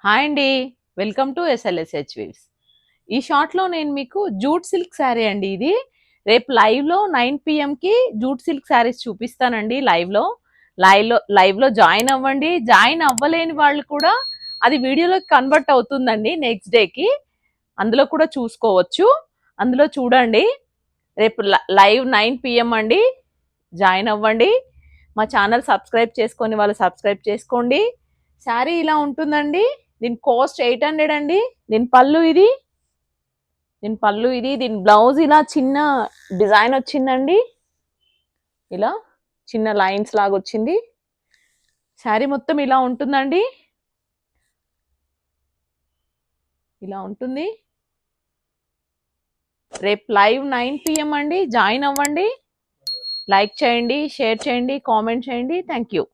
Hi అండి. Welcome to SLSH weaves. ఈ షార్ట్లో నేను మీకు జూట్ సిల్క్ శారీ అండి ఇది. రేపు లైవ్లో 9 పిఎంకి జూట్ సిల్క్ శారీస్ చూపిస్తానండి లైవ్లో జాయిన్ అవ్వండి. జాయిన్ అవ్వలేని వాళ్ళు కూడా అది వీడియోలోకి కన్వర్ట్ అవుతుందండి నెక్స్ట్ డేకి. అందులో కూడా చూసుకోవచ్చు. అందులో చూడండి. రేపు లైవ్ 9 పిఎం అండి. జాయిన్ అవ్వండి. మా ఛానల్ సబ్స్క్రైబ్ చేసుకొని వాళ్ళు సబ్స్క్రైబ్ చేసుకోండి. శారీ ఇలా ఉంటుందండి. దీని కాస్ట్ 800 అండి. దీని పళ్ళు ఇది దీని బ్లౌజ్ ఇలా చిన్న డిజైన్ వచ్చిందండి. ఇలా చిన్న లైన్స్ లాగా వచ్చింది. శారీ మొత్తం ఇలా ఉంటుందండి. ఇలా ఉంటుంది. రేపు లైవ్ 9 పిఎం అండి. జాయిన్ అవ్వండి. లైక్ చేయండి, షేర్ చేయండి, కామెంట్ చేయండి. Thank you.